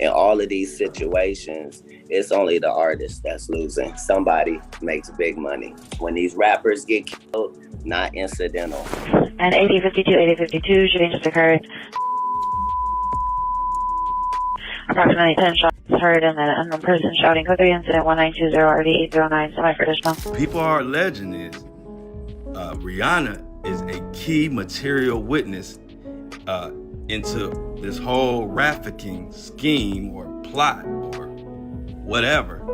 In all of these situations, it's only the artist that's losing. Somebody makes big money. When these rappers get killed, not incidental. And 8052, shooting just occurred. Approximately 10 shots heard and an unknown person shouting code 3 incident 1920 RD809 semi-traditional. People are alleging is Rihanna is a key material witness into this whole trafficking scheme or plot or whatever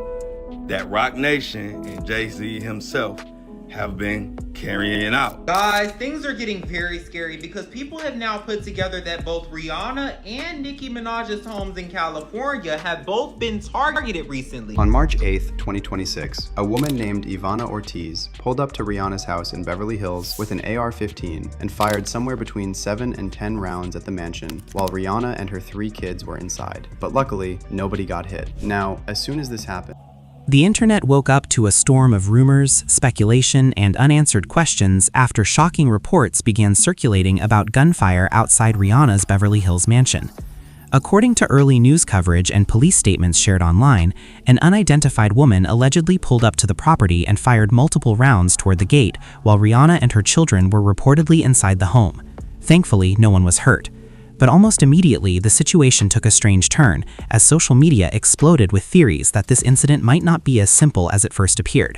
that Roc Nation and Jay-Z himself have been carrying out. Guys, things are getting very scary because people have now put together that both Rihanna and Nicki Minaj's homes in California have both been targeted recently. On March 8th, 2026, a woman named Ivana Ortiz pulled up to Rihanna's house in Beverly Hills with an AR-15 and fired somewhere between 7 and 10 rounds at the mansion while Rihanna and her 3 kids were inside. But luckily, nobody got hit. Now, as soon as this happened, the internet woke up to a storm of rumors, speculation, and unanswered questions after shocking reports began circulating about gunfire outside Rihanna's Beverly Hills mansion. According to early news coverage and police statements shared online, an unidentified woman allegedly pulled up to the property and fired multiple rounds toward the gate while Rihanna and her children were reportedly inside the home. Thankfully, no one was hurt. But almost immediately, the situation took a strange turn as social media exploded with theories that this incident might not be as simple as it first appeared.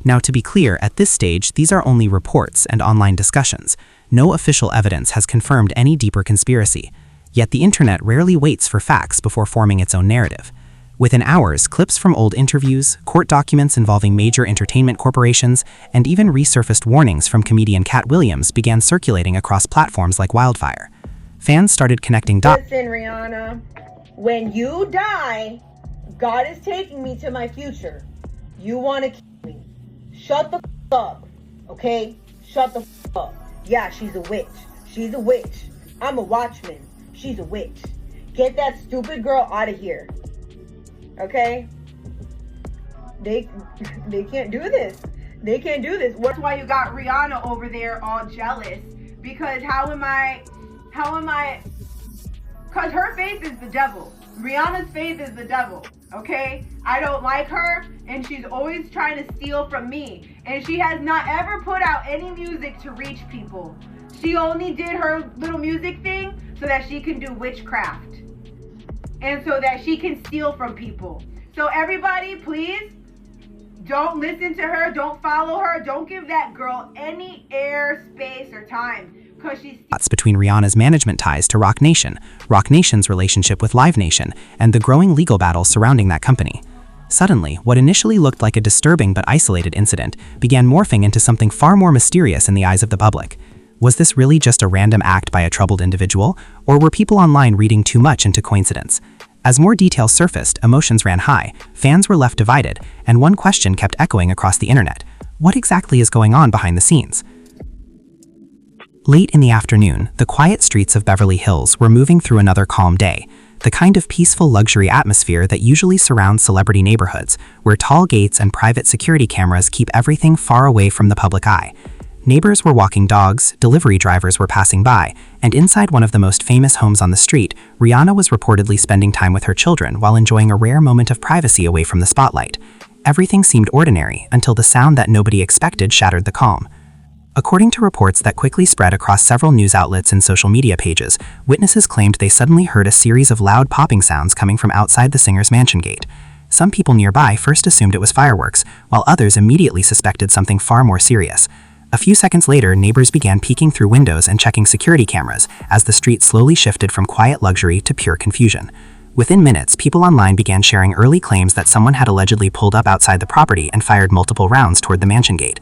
Now, to be clear, at this stage, these are only reports and online discussions. No official evidence has confirmed any deeper conspiracy. Yet the internet rarely waits for facts before forming its own narrative. Within hours, clips from old interviews, court documents involving major entertainment corporations, and even resurfaced warnings from comedian Cat Williams began circulating across platforms like wildfire. Fans started connecting dots. Listen, Rihanna, when you die, God is taking me to my future. You want to kill me. Shut the up, okay? Shut the up. Yeah, she's a witch. She's a witch. I'm a watchman. She's a witch. Get that stupid girl out of here. Okay? They can't do this. They can't do this. That's why you got Rihanna over there all jealous. Because how am I, because her faith is the devil. Rihanna's faith is the devil, okay? I don't like her, and she's always trying to steal from me. And she has not ever put out any music to reach people. She only did her little music thing so that she can do witchcraft. And so that she can steal from people. So everybody, please, don't listen to her, don't follow her, don't give that girl any air, space, or time. Between Rihanna's management ties to Roc Nation, Roc Nation's relationship with Live Nation, and the growing legal battle surrounding that company. Suddenly, what initially looked like a disturbing but isolated incident began morphing into something far more mysterious in the eyes of the public. Was this really just a random act by a troubled individual, or were people online reading too much into coincidence? As more details surfaced, emotions ran high, fans were left divided, and one question kept echoing across the internet. What exactly is going on behind the scenes? Late in the afternoon, the quiet streets of Beverly Hills were moving through another calm day, the kind of peaceful luxury atmosphere that usually surrounds celebrity neighborhoods, where tall gates and private security cameras keep everything far away from the public eye. Neighbors were walking dogs, delivery drivers were passing by, and inside one of the most famous homes on the street, Rihanna was reportedly spending time with her children while enjoying a rare moment of privacy away from the spotlight. Everything seemed ordinary until the sound that nobody expected shattered the calm. According to reports that quickly spread across several news outlets and social media pages, witnesses claimed they suddenly heard a series of loud popping sounds coming from outside the singer's mansion gate. Some people nearby first assumed it was fireworks, while others immediately suspected something far more serious. A few seconds later, neighbors began peeking through windows and checking security cameras as the street slowly shifted from quiet luxury to pure confusion. Within minutes, people online began sharing early claims that someone had allegedly pulled up outside the property and fired multiple rounds toward the mansion gate.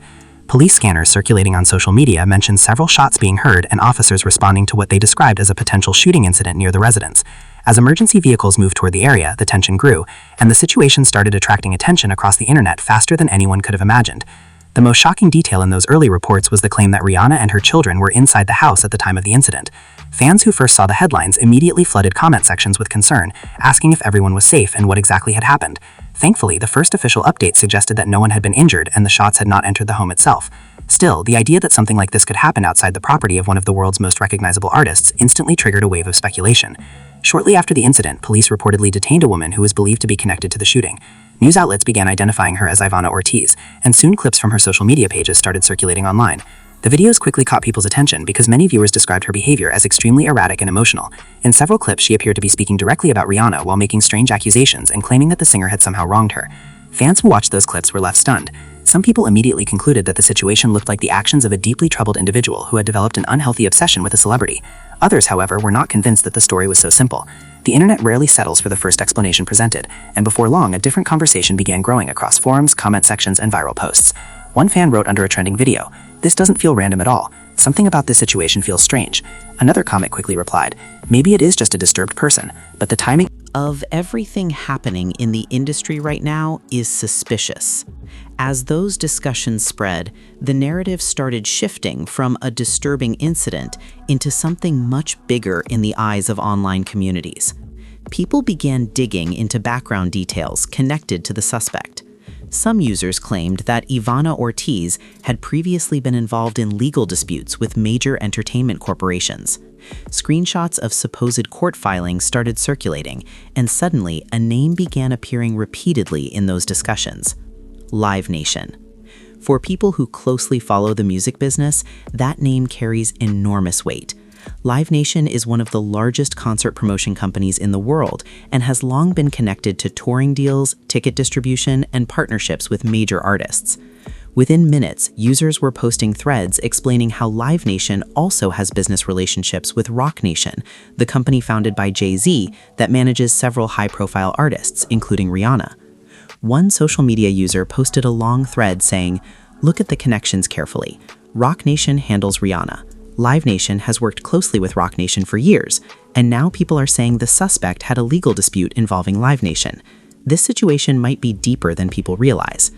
Police scanners circulating on social media mentioned several shots being heard and officers responding to what they described as a potential shooting incident near the residence. As emergency vehicles moved toward the area, the tension grew, and the situation started attracting attention across the internet faster than anyone could have imagined. The most shocking detail in those early reports was the claim that Rihanna and her children were inside the house at the time of the incident. Fans who first saw the headlines immediately flooded comment sections with concern, asking if everyone was safe and what exactly had happened. Thankfully, the first official update suggested that no one had been injured and the shots had not entered the home itself. Still, the idea that something like this could happen outside the property of one of the world's most recognizable artists instantly triggered a wave of speculation. Shortly after the incident, police reportedly detained a woman who was believed to be connected to the shooting. News outlets began identifying her as Ivana Ortiz, and soon clips from her social media pages started circulating online. The videos quickly caught people's attention because many viewers described her behavior as extremely erratic and emotional. In several clips, she appeared to be speaking directly about Rihanna while making strange accusations and claiming that the singer had somehow wronged her. Fans who watched those clips were left stunned. Some people immediately concluded that the situation looked like the actions of a deeply troubled individual who had developed an unhealthy obsession with a celebrity. Others, however, were not convinced that the story was so simple. The internet rarely settles for the first explanation presented, and before long, a different conversation began growing across forums, comment sections, and viral posts. One fan wrote under a trending video, "This doesn't feel random at all. Something about this situation feels strange." Another comment quickly replied, "Maybe it is just a disturbed person, but the timing of everything happening in the industry right now is suspicious." As those discussions spread, the narrative started shifting from a disturbing incident into something much bigger in the eyes of online communities. People began digging into background details connected to the suspect. Some users claimed that Ivana Ortiz had previously been involved in legal disputes with major entertainment corporations. Screenshots of supposed court filings started circulating, and suddenly a name began appearing repeatedly in those discussions: Live Nation. For people who closely follow the music business, that name carries enormous weight. Live Nation is one of the largest concert promotion companies in the world and has long been connected to touring deals, ticket distribution, and partnerships with major artists. Within minutes, users were posting threads explaining how Live Nation also has business relationships with Roc Nation, the company founded by Jay-Z that manages several high-profile artists, including Rihanna. One social media user posted a long thread saying, "Look at the connections carefully. Roc Nation handles Rihanna. Live Nation has worked closely with Roc Nation for years, and now people are saying the suspect had a legal dispute involving Live Nation. This situation might be deeper than people realize."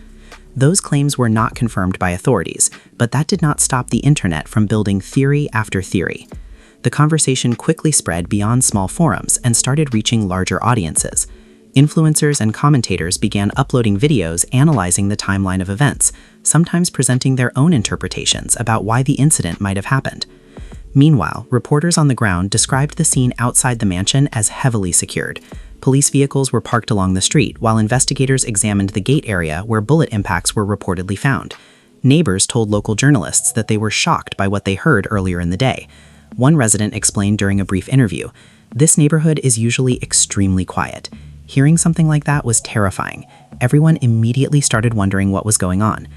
Those claims were not confirmed by authorities, but that did not stop the internet from building theory after theory. The conversation quickly spread beyond small forums and started reaching larger audiences. Influencers and commentators began uploading videos analyzing the timeline of events, sometimes presenting their own interpretations about why the incident might have happened. Meanwhile, reporters on the ground described the scene outside the mansion as heavily secured. Police vehicles were parked along the street while investigators examined the gate area where bullet impacts were reportedly found. Neighbors told local journalists that they were shocked by what they heard earlier in the day. One resident explained during a brief interview, "This neighborhood is usually extremely quiet. Hearing something like that was terrifying. Everyone immediately started wondering what was going on."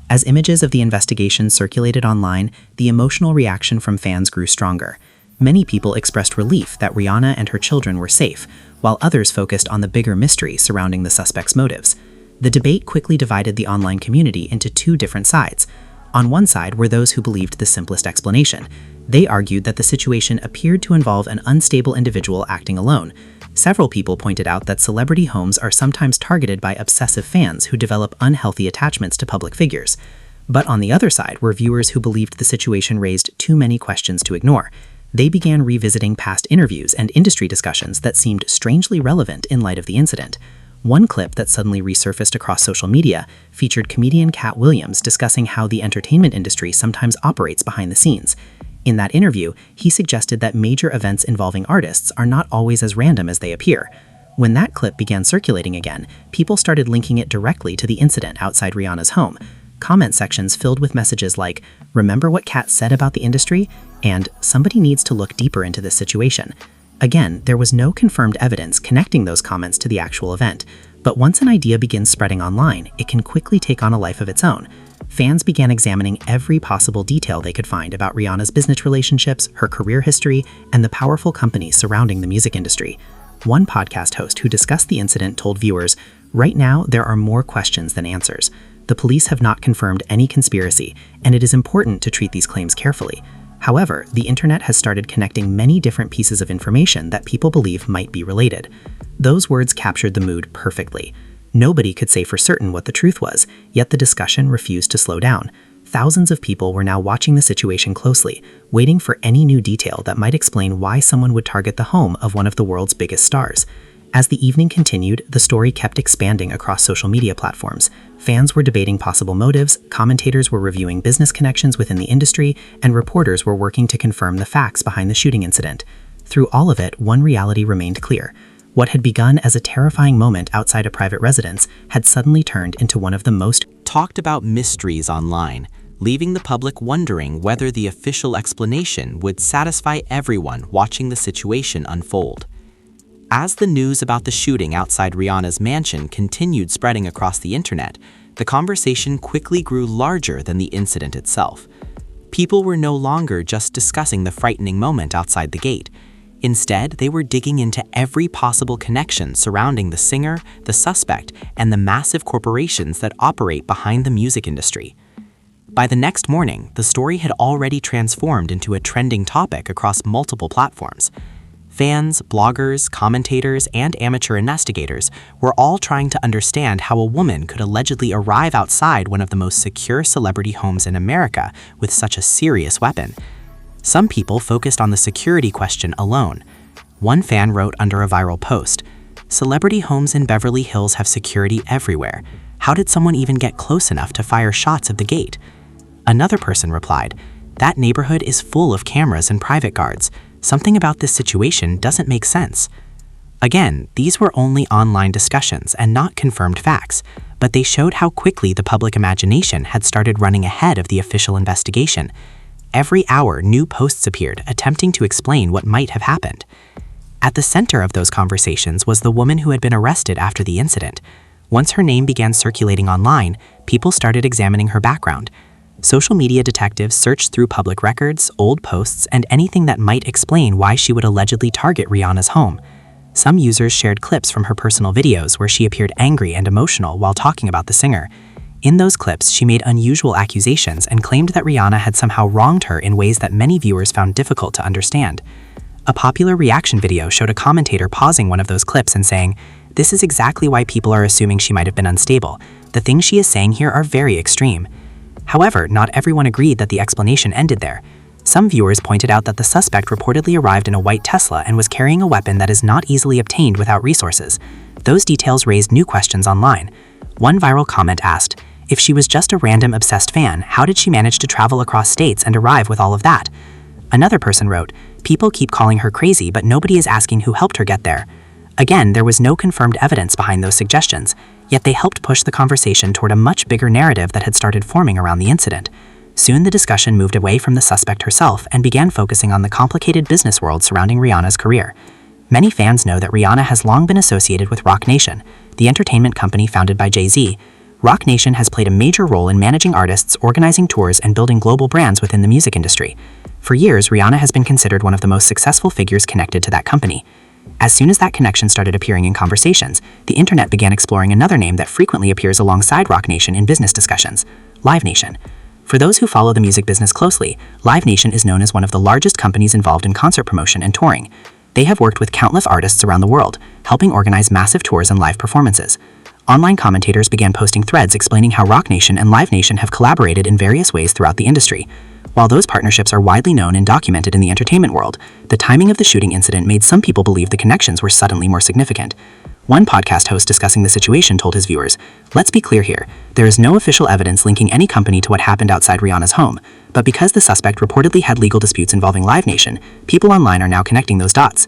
As images of the investigation circulated online, the emotional reaction from fans grew stronger. Many people expressed relief that Rihanna and her children were safe, while others focused on the bigger mystery surrounding the suspect's motives. The debate quickly divided the online community into two different sides. On one side were those who believed the simplest explanation. They argued that the situation appeared to involve an unstable individual acting alone. Several people pointed out that celebrity homes are sometimes targeted by obsessive fans who develop unhealthy attachments to public figures. But on the other side were viewers who believed the situation raised too many questions to ignore. They began revisiting past interviews and industry discussions that seemed strangely relevant in light of the incident. One clip that suddenly resurfaced across social media featured comedian Cat Williams discussing how the entertainment industry sometimes operates behind the scenes. In that interview, he suggested that major events involving artists are not always as random as they appear. When that clip began circulating again, people started linking it directly to the incident outside Rihanna's home. Comment sections filled with messages like, "Remember what Kat said about the industry?" and "Somebody needs to look deeper into this situation." Again, there was no confirmed evidence connecting those comments to the actual event, but once an idea begins spreading online, it can quickly take on a life of its own. Fans began examining every possible detail they could find about Rihanna's business relationships, her career history, and the powerful companies surrounding the music industry. One podcast host who discussed the incident told viewers, "Right now, there are more questions than answers. The police have not confirmed any conspiracy, and it is important to treat these claims carefully. However, the internet has started connecting many different pieces of information that people believe might be related." Those words captured the mood perfectly. Nobody could say for certain what the truth was, yet the discussion refused to slow down. Thousands of people were now watching the situation closely, waiting for any new detail that might explain why someone would target the home of one of the world's biggest stars. As the evening continued, the story kept expanding across social media platforms. Fans were debating possible motives, commentators were reviewing business connections within the industry, and reporters were working to confirm the facts behind the shooting incident. Through all of it, one reality remained clear. What had begun as a terrifying moment outside a private residence had suddenly turned into one of the most talked about mysteries online, leaving the public wondering whether the official explanation would satisfy everyone watching the situation unfold. As the news about the shooting outside Rihanna's mansion continued spreading across the internet, the conversation quickly grew larger than the incident itself. People were no longer just discussing the frightening moment outside the gate. Instead, they were digging into every possible connection surrounding the singer, the suspect, and the massive corporations that operate behind the music industry. By the next morning, the story had already transformed into a trending topic across multiple platforms. Fans, bloggers, commentators, and amateur investigators were all trying to understand how a woman could allegedly arrive outside one of the most secure celebrity homes in America with such a serious weapon. Some people focused on the security question alone. One fan wrote under a viral post, "Celebrity homes in Beverly Hills have security everywhere. How did someone even get close enough to fire shots of the gate?" Another person replied, "That neighborhood is full of cameras and private guards. Something about this situation doesn't make sense." Again, these were only online discussions and not confirmed facts, but they showed how quickly the public imagination had started running ahead of the official investigation. Every hour, new posts appeared, attempting to explain what might have happened. At the center of those conversations was the woman who had been arrested after the incident. Once her name began circulating online, people started examining her background. Social media detectives searched through public records, old posts, and anything that might explain why she would allegedly target Rihanna's home. Some users shared clips from her personal videos where she appeared angry and emotional while talking about the singer. In those clips, she made unusual accusations and claimed that Rihanna had somehow wronged her in ways that many viewers found difficult to understand. A popular reaction video showed a commentator pausing one of those clips and saying, "This is exactly why people are assuming she might have been unstable. The things she is saying here are very extreme." However, not everyone agreed that the explanation ended there. Some viewers pointed out that the suspect reportedly arrived in a white Tesla and was carrying a weapon that is not easily obtained without resources. Those details raised new questions online. One viral comment asked, "If she was just a random obsessed fan, how did she manage to travel across states and arrive with all of that?" Another person wrote, "People keep calling her crazy, but nobody is asking who helped her get there." Again, there was no confirmed evidence behind those suggestions, yet they helped push the conversation toward a much bigger narrative that had started forming around the incident. Soon the discussion moved away from the suspect herself and began focusing on the complicated business world surrounding Rihanna's career. Many fans know that Rihanna has long been associated with Roc Nation, the entertainment company founded by Jay-Z. Roc Nation has played a major role in managing artists, organizing tours, and building global brands within the music industry. For years, Rihanna has been considered one of the most successful figures connected to that company. As soon as that connection started appearing in conversations, the internet began exploring another name that frequently appears alongside Roc Nation in business discussions, Live Nation. For those who follow the music business closely, Live Nation is known as one of the largest companies involved in concert promotion and touring. They have worked with countless artists around the world, helping organize massive tours and live performances. Online commentators began posting threads explaining how Roc Nation and Live Nation have collaborated in various ways throughout the industry. While those partnerships are widely known and documented in the entertainment world, the timing of the shooting incident made some people believe the connections were suddenly more significant. One podcast host discussing the situation told his viewers, "Let's be clear here. There is no official evidence linking any company to what happened outside Rihanna's home, but because the suspect reportedly had legal disputes involving Live Nation, people online are now connecting those dots."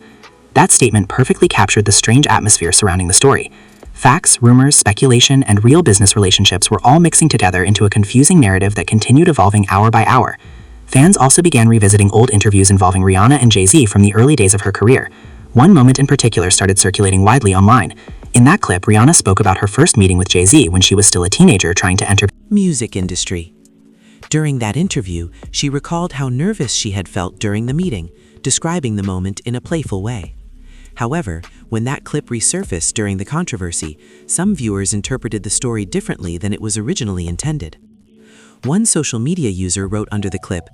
That statement perfectly captured the strange atmosphere surrounding the story. Facts, rumors, speculation, and real business relationships were all mixing together into a confusing narrative that continued evolving hour by hour. Fans also began revisiting old interviews involving Rihanna and Jay-Z from the early days of her career. One moment in particular started circulating widely online. In that clip, Rihanna spoke about her first meeting with Jay-Z when she was still a teenager trying to enter music industry. During that interview, she recalled how nervous she had felt during the meeting, describing the moment in a playful way. However, when that clip resurfaced during the controversy, some viewers interpreted the story differently than it was originally intended. One social media user wrote under the clip,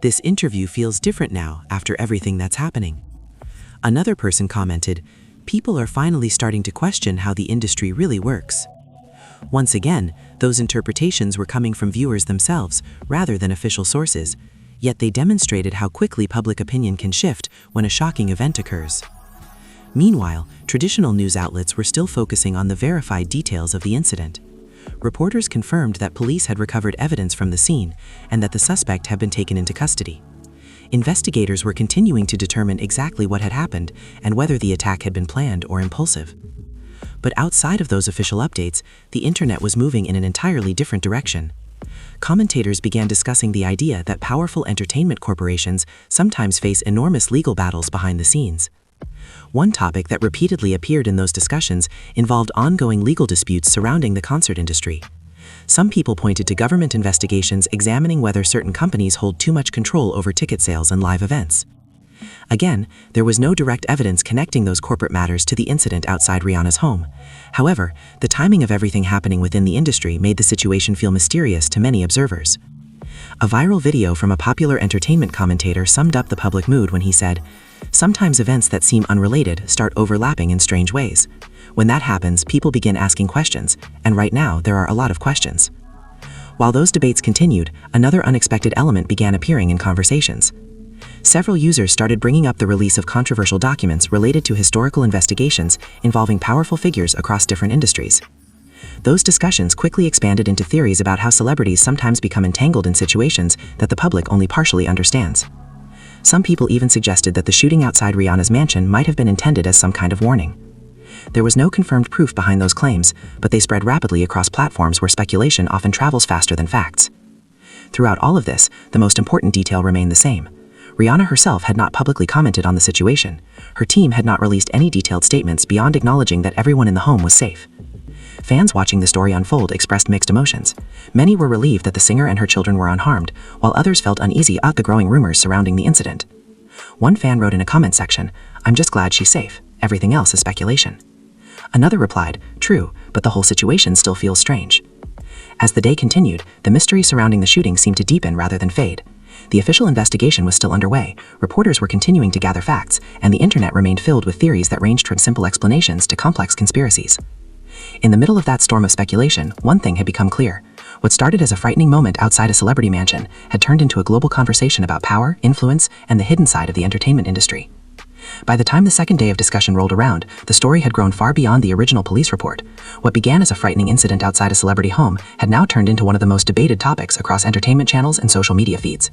"This interview feels different now after everything that's happening." Another person commented, "People are finally starting to question how the industry really works." Once again, those interpretations were coming from viewers themselves rather than official sources, yet they demonstrated how quickly public opinion can shift when a shocking event occurs. Meanwhile, traditional news outlets were still focusing on the verified details of the incident. Reporters confirmed that police had recovered evidence from the scene and that the suspect had been taken into custody. investigators were continuing to determine exactly what had happened and whether the attack had been planned or impulsive. But outside of those official updates, the internet was moving in an entirely different direction. Commentators began discussing the idea that powerful entertainment corporations sometimes face enormous legal battles behind the scenes. One topic that repeatedly appeared in those discussions involved ongoing legal disputes surrounding the concert industry. Some people pointed to government investigations examining whether certain companies hold too much control over ticket sales and live events. Again, there was no direct evidence connecting those corporate matters to the incident outside Rihanna's home. However, the timing of everything happening within the industry made the situation feel mysterious to many observers. A viral video from a popular entertainment commentator summed up the public mood when he said, "Sometimes events that seem unrelated start overlapping in strange ways. When that happens, people begin asking questions, and right now there are a lot of questions." While those debates continued, another unexpected element began appearing in conversations. Several users started bringing up the release of controversial documents related to historical investigations involving powerful figures across different industries. Those discussions quickly expanded into theories about how celebrities sometimes become entangled in situations that the public only partially understands. Some people even suggested that the shooting outside Rihanna's mansion might have been intended as some kind of warning. There was no confirmed proof behind those claims, but they spread rapidly across platforms where speculation often travels faster than facts. Throughout all of this, the most important detail remained the same. Rihanna herself had not publicly commented on the situation. Her team had not released any detailed statements beyond acknowledging that everyone in the home was safe. Fans watching the story unfold expressed mixed emotions. Many were relieved that the singer and her children were unharmed, while others felt uneasy about the growing rumors surrounding the incident. One fan wrote in a comment section, "I'm just glad she's safe. Everything else is speculation." Another replied, "True, but the whole situation still feels strange." As the day continued, the mystery surrounding the shooting seemed to deepen rather than fade. The official investigation was still underway, reporters were continuing to gather facts, and the internet remained filled with theories that ranged from simple explanations to complex conspiracies. In the middle of that storm of speculation, one thing had become clear. What started as a frightening moment outside a celebrity mansion had turned into a global conversation about power, influence, and the hidden side of the entertainment industry. By the time the second day of discussion rolled around, the story had grown far beyond the original police report. What began as a frightening incident outside a celebrity home had now turned into one of the most debated topics across entertainment channels and social media feeds.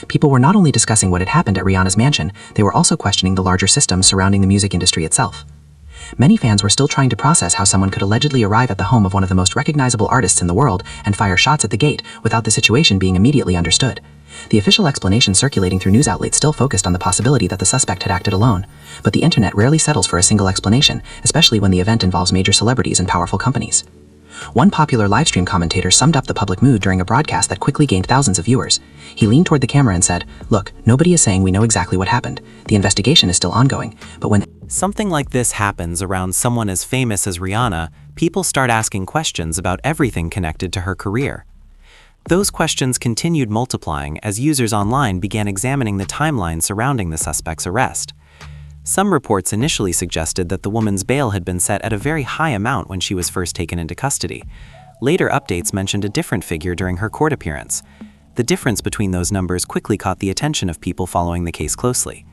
People were not only discussing what had happened at Rihanna's mansion, they were also questioning the larger system surrounding the music industry itself. Many fans were still trying to process how someone could allegedly arrive at the home of one of the most recognizable artists in the world and fire shots at the gate without the situation being immediately understood. The official explanation circulating through news outlets still focused on the possibility that the suspect had acted alone, but the internet rarely settles for a single explanation, especially when the event involves major celebrities and powerful companies. One popular livestream commentator summed up the public mood during a broadcast that quickly gained thousands of viewers. He leaned toward the camera and said, "Look, nobody is saying we know exactly what happened. The investigation is still ongoing, but when Something like this happens around someone as famous as Rihanna, people start asking questions about everything connected to her career. Those questions continued multiplying as users online began examining the timeline surrounding the suspect's arrest. Some reports initially suggested that the woman's bail had been set at a very high amount when she was first taken into custody. Later updates mentioned a different figure during her court appearance. The difference between those numbers quickly caught the attention of people following the case closely.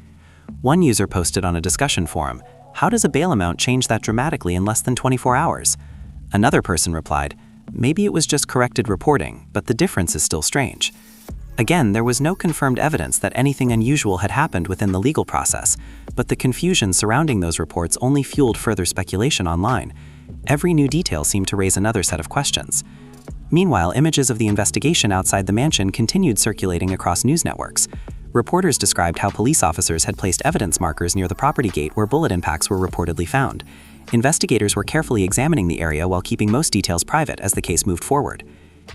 One user posted on a discussion forum, "How does a bail amount change that dramatically in less than 24 hours?" Another person replied, "Maybe it was just corrected reporting, but the difference is still strange." Again, there was no confirmed evidence that anything unusual had happened within the legal process, but the confusion surrounding those reports only fueled further speculation online. Every new detail seemed to raise another set of questions. Meanwhile, images of the investigation outside the mansion continued circulating across news networks. Reporters described how police officers had placed evidence markers near the property gate where bullet impacts were reportedly found. Investigators were carefully examining the area while keeping most details private as the case moved forward.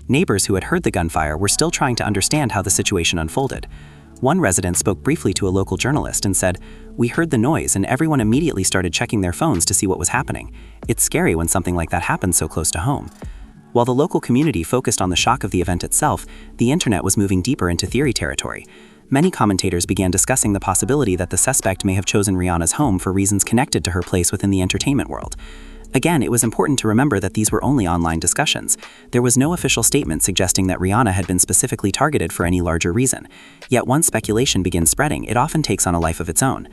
Neighbors who had heard the gunfire were still trying to understand how the situation unfolded. One resident spoke briefly to a local journalist and said, "We heard the noise and everyone immediately started checking their phones to see what was happening. It's scary when something like that happens so close to home." While the local community focused on the shock of the event itself, the internet was moving deeper into theory territory. Many commentators began discussing the possibility that the suspect may have chosen Rihanna's home for reasons connected to her place within the entertainment world. Again, it was important to remember that these were only online discussions. There was no official statement suggesting that Rihanna had been specifically targeted for any larger reason. Yet once speculation begins spreading, it often takes on a life of its own.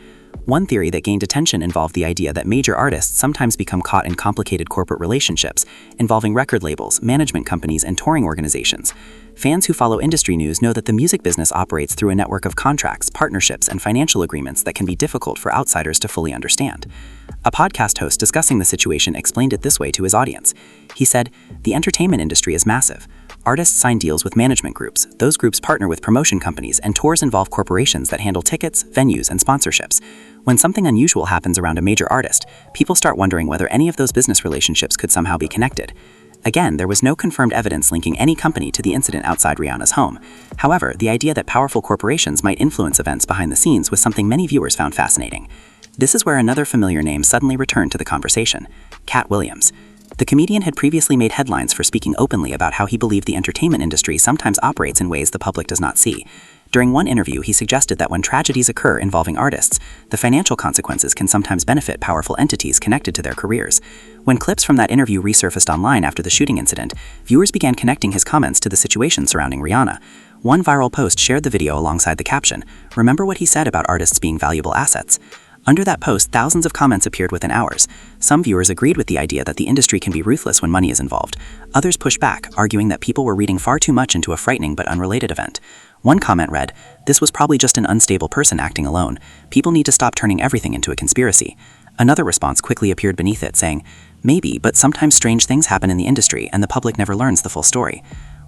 One theory that gained attention involved the idea that major artists sometimes become caught in complicated corporate relationships, involving record labels, management companies, and touring organizations. Fans who follow industry news know that the music business operates through a network of contracts, partnerships, and financial agreements that can be difficult for outsiders to fully understand. A podcast host discussing the situation explained it this way to his audience. He said, "The entertainment industry is massive. Artists sign deals with management groups. Those groups partner with promotion companies, and tours involve corporations that handle tickets, venues, and sponsorships. When something unusual happens around a major artist, people start wondering whether any of those business relationships could somehow be connected." Again, there was no confirmed evidence linking any company to the incident outside Rihanna's home. However, the idea that powerful corporations might influence events behind the scenes was something many viewers found fascinating. This is where another familiar name suddenly returned to the conversation: Cat Williams. The comedian had previously made headlines for speaking openly about how he believed the entertainment industry sometimes operates in ways the public does not see. During one interview, he suggested that when tragedies occur involving artists, the financial consequences can sometimes benefit powerful entities connected to their careers. When clips from that interview resurfaced online after the shooting incident, viewers began connecting his comments to the situation surrounding Rihanna. One viral post shared the video alongside the caption, "Remember what he said about artists being valuable assets?" Under that post, thousands of comments appeared within hours. Some viewers agreed with the idea that the industry can be ruthless when money is involved. Others pushed back, arguing that people were reading far too much into a frightening but unrelated event. One comment read, "This was probably just an unstable person acting alone. People need to stop turning everything into a conspiracy." Another response quickly appeared beneath it, saying, "Maybe, but sometimes strange things happen in the industry and the public never learns the full story."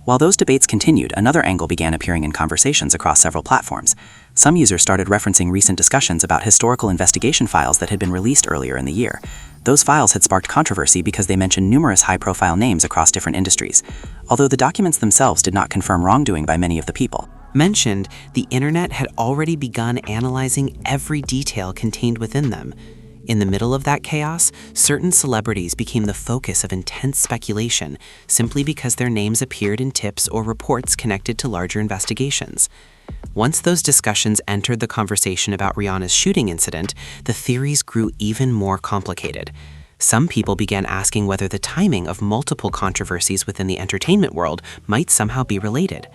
While those debates continued, another angle began appearing in conversations across several platforms. Some users started referencing recent discussions about historical investigation files that had been released earlier in the year. Those files had sparked controversy because they mentioned numerous high-profile names across different industries, although the documents themselves did not confirm wrongdoing by many of the people mentioned. The internet had already begun analyzing every detail contained within them. In the middle of that chaos, certain celebrities became the focus of intense speculation simply because their names appeared in tips or reports connected to larger investigations. Once those discussions entered the conversation about Rihanna's shooting incident, the theories grew even more complicated. Some people began asking whether the timing of multiple controversies within the entertainment world might somehow be related.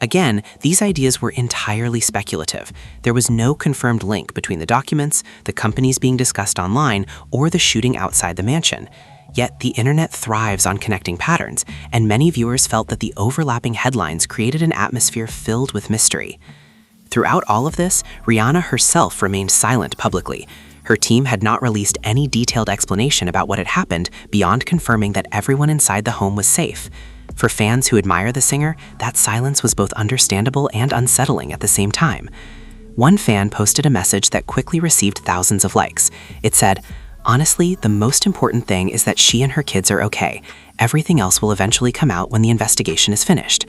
Again, these ideas were entirely speculative. There was no confirmed link between the documents, the companies being discussed online, or the shooting outside the mansion. Yet the internet thrives on connecting patterns, and many viewers felt that the overlapping headlines created an atmosphere filled with mystery. Throughout all of this, Rihanna herself remained silent publicly. Her team had not released any detailed explanation about what had happened beyond confirming that everyone inside the home was safe. For fans who admire the singer, that silence was both understandable and unsettling at the same time. One fan posted a message that quickly received thousands of likes. It said, "Honestly, the most important thing is that she and her kids are okay. Everything else will eventually come out when the investigation is finished."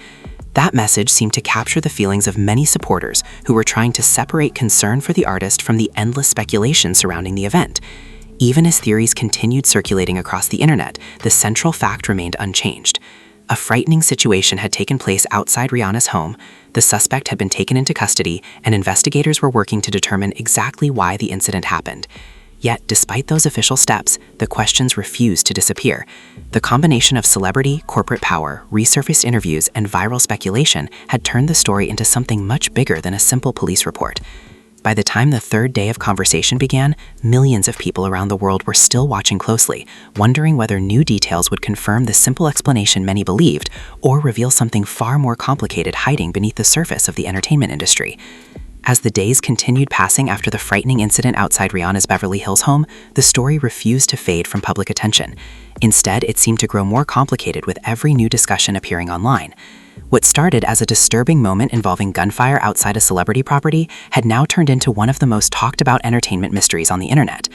That message seemed to capture the feelings of many supporters who were trying to separate concern for the artist from the endless speculation surrounding the event. Even as theories continued circulating across the internet, the central fact remained unchanged. A frightening situation had taken place outside Rihanna's home, the suspect had been taken into custody, and investigators were working to determine exactly why the incident happened. Yet, despite those official steps, the questions refused to disappear. The combination of celebrity, corporate power, resurfaced interviews, and viral speculation had turned the story into something much bigger than a simple police report. By the time the third day of conversation began, millions of people around the world were still watching closely, wondering whether new details would confirm the simple explanation many believed, or reveal something far more complicated hiding beneath the surface of the entertainment industry. As the days continued passing after the frightening incident outside Rihanna's Beverly Hills home, the story refused to fade from public attention. Instead, it seemed to grow more complicated with every new discussion appearing online. What started as a disturbing moment involving gunfire outside a celebrity property had now turned into one of the most talked about entertainment mysteries on the internet.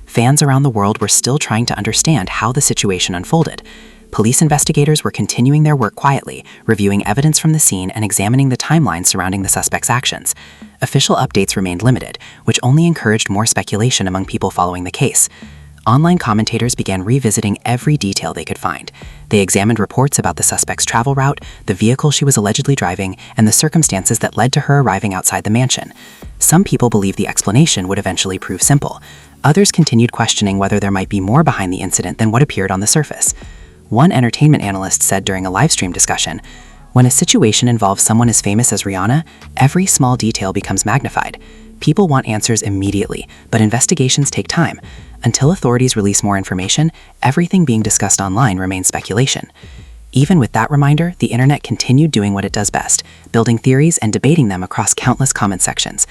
Fans around the world were still trying to understand how the situation unfolded. Police investigators were continuing their work quietly, reviewing evidence from the scene and examining the timeline surrounding the suspect's actions. Official updates remained limited, which only encouraged more speculation among people following the case. Online commentators began revisiting every detail they could find. They examined reports about the suspect's travel route, the vehicle she was allegedly driving, and the circumstances that led to her arriving outside the mansion. Some people believed the explanation would eventually prove simple. Others continued questioning whether there might be more behind the incident than what appeared on the surface. One entertainment analyst said during a livestream discussion, "When a situation involves someone as famous as Rihanna, every small detail becomes magnified. People want answers immediately, but investigations take time. Until authorities release more information, everything being discussed online remains speculation." Even with that reminder, the internet continued doing what it does best, building theories and debating them across countless comment sections.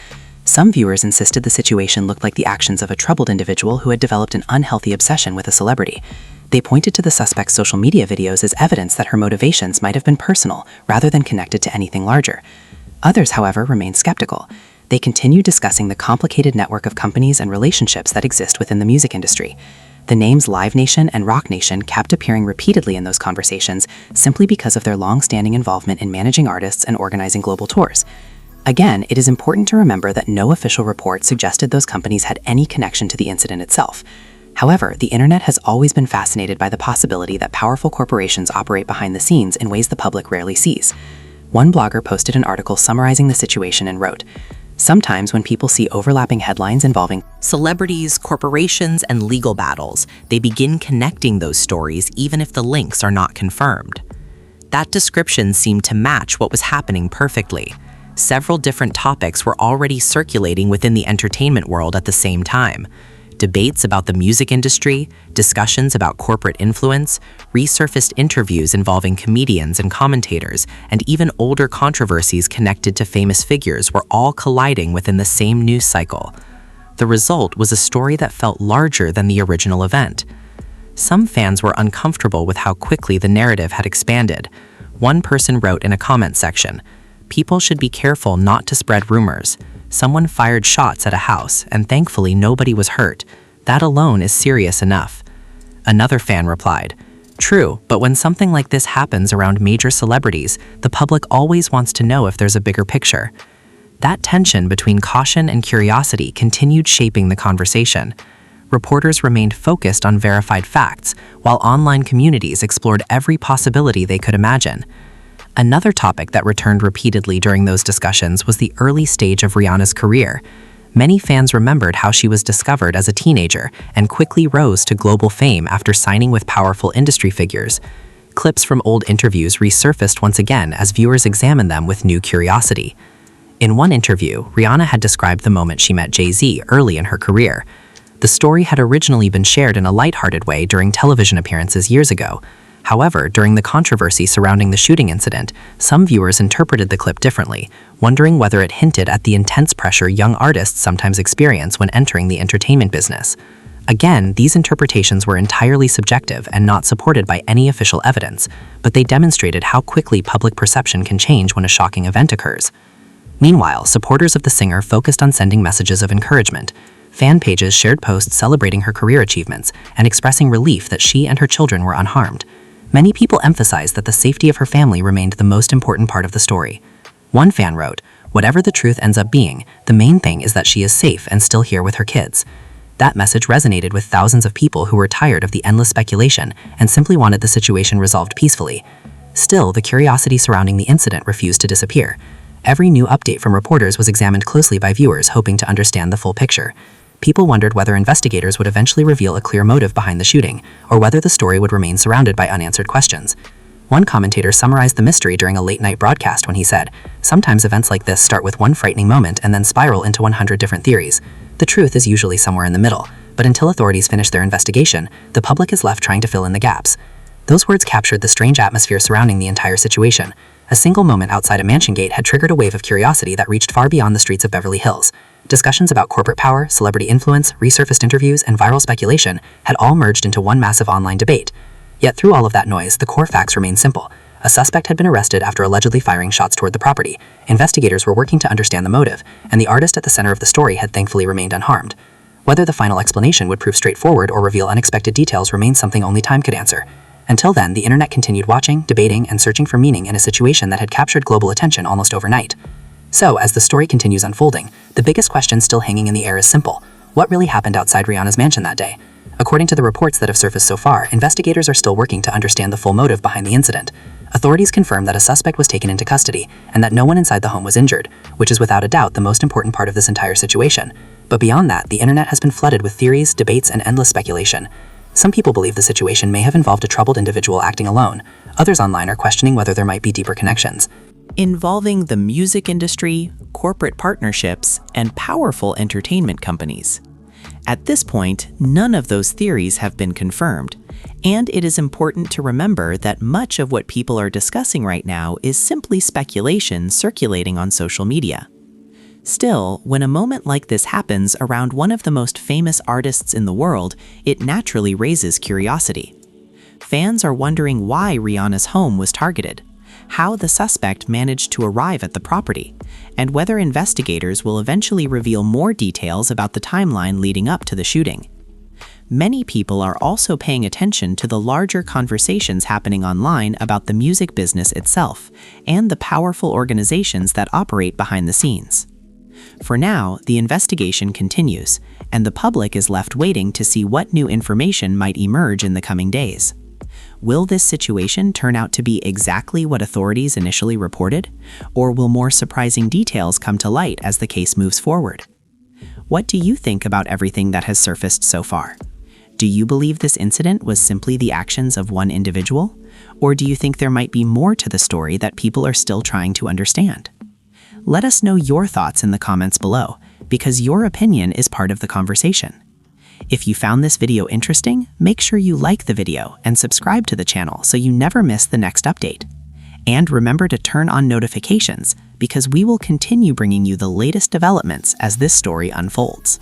Some viewers insisted the situation looked like the actions of a troubled individual who had developed an unhealthy obsession with a celebrity. They pointed to the suspect's social media videos as evidence that her motivations might have been personal rather than connected to anything larger. Others, however, remained skeptical. They continued discussing the complicated network of companies and relationships that exist within the music industry. The names Live Nation and Rock Nation kept appearing repeatedly in those conversations simply because of their long-standing involvement in managing artists and organizing global tours. Again, it is important to remember that no official report suggested those companies had any connection to the incident itself. However, the internet has always been fascinated by the possibility that powerful corporations operate behind the scenes in ways the public rarely sees. One blogger posted an article summarizing the situation and wrote, "Sometimes when people see overlapping headlines involving Celebrities, corporations, and legal battles, they begin connecting those stories even if the links are not confirmed." That description seemed to match what was happening perfectly. Several different topics were already circulating within the entertainment world at the same time. Debates about the music industry, discussions about corporate influence, resurfaced interviews involving comedians and commentators, and even older controversies connected to famous figures were all colliding within the same news cycle. The result was a story that felt larger than the original event. Some fans were uncomfortable with how quickly the narrative had expanded. One person wrote in a comment section, "People should be careful not to spread rumors. Someone fired shots at a house, and thankfully nobody was hurt. That alone is serious enough." Another fan replied, "True, but when something like this happens around major celebrities, the public always wants to know if there's a bigger picture." That tension between caution and curiosity continued shaping the conversation. Reporters remained focused on verified facts, while online communities explored every possibility they could imagine. Another topic that returned repeatedly during those discussions was the early stage of Rihanna's career. Many fans remembered how she was discovered as a teenager and quickly rose to global fame after signing with powerful industry figures. Clips from old interviews resurfaced once again as viewers examined them with new curiosity. In one interview, Rihanna had described the moment she met Jay-Z early in her career. The story had originally been shared in a lighthearted way during television appearances years ago. However, during the controversy surrounding the shooting incident, some viewers interpreted the clip differently, wondering whether it hinted at the intense pressure young artists sometimes experience when entering the entertainment business. Again, these interpretations were entirely subjective and not supported by any official evidence, but they demonstrated how quickly public perception can change when a shocking event occurs. Meanwhile, supporters of the singer focused on sending messages of encouragement. Fan pages shared posts celebrating her career achievements and expressing relief that she and her children were unharmed. Many people emphasized that the safety of her family remained the most important part of the story. One fan wrote, "Whatever the truth ends up being, the main thing is that she is safe and still here with her kids." That message resonated with thousands of people who were tired of the endless speculation and simply wanted the situation resolved peacefully. Still, the curiosity surrounding the incident refused to disappear. Every new update from reporters was examined closely by viewers hoping to understand the full picture. People wondered whether investigators would eventually reveal a clear motive behind the shooting, or whether the story would remain surrounded by unanswered questions. One commentator summarized the mystery during a late-night broadcast when he said, "Sometimes events like this start with one frightening moment and then spiral into 100 different theories. The truth is usually somewhere in the middle, but until authorities finish their investigation, the public is left trying to fill in the gaps." Those words captured the strange atmosphere surrounding the entire situation. A single moment outside a mansion gate had triggered a wave of curiosity that reached far beyond the streets of Beverly Hills. Discussions about corporate power, celebrity influence, resurfaced interviews, and viral speculation had all merged into one massive online debate. Yet through all of that noise, the core facts remained simple. A suspect had been arrested after allegedly firing shots toward the property. Investigators were working to understand the motive, and the artist at the center of the story had thankfully remained unharmed. Whether the final explanation would prove straightforward or reveal unexpected details remained something only time could answer. Until then, the internet continued watching, debating, and searching for meaning in a situation that had captured global attention almost overnight. So, as the story continues unfolding, the biggest question still hanging in the air is simple. What really happened outside Rihanna's mansion that day? According to the reports that have surfaced so far, investigators are still working to understand the full motive behind the incident. Authorities confirmed that a suspect was taken into custody and that no one inside the home was injured, which is without a doubt the most important part of this entire situation. But beyond that, the internet has been flooded with theories, debates, and endless speculation. Some people believe the situation may have involved a troubled individual acting alone. Others online are questioning whether there might be deeper connections. Involving the music industry, corporate partnerships, and powerful entertainment companies. At this point, none of those theories have been confirmed, and it is important to remember that much of what people are discussing right now is simply speculation circulating on social media. Still, when a moment like this happens around one of the most famous artists in the world, it naturally raises curiosity. Fans are wondering why Rihanna's home was targeted, how the suspect managed to arrive at the property, and whether investigators will eventually reveal more details about the timeline leading up to the shooting. Many people are also paying attention to the larger conversations happening online about the music business itself and the powerful organizations that operate behind the scenes. For now, the investigation continues, and the public is left waiting to see what new information might emerge in the coming days. Will this situation turn out to be exactly what authorities initially reported, or will more surprising details come to light as the case moves forward? What do you think about everything that has surfaced so far? Do you believe this incident was simply the actions of one individual, or do you think there might be more to the story that people are still trying to understand? Let us know your thoughts in the comments below, because your opinion is part of the conversation. If you found this video interesting, make sure you like the video and subscribe to the channel so you never miss the next update. And remember to turn on notifications, because we will continue bringing you the latest developments as this story unfolds.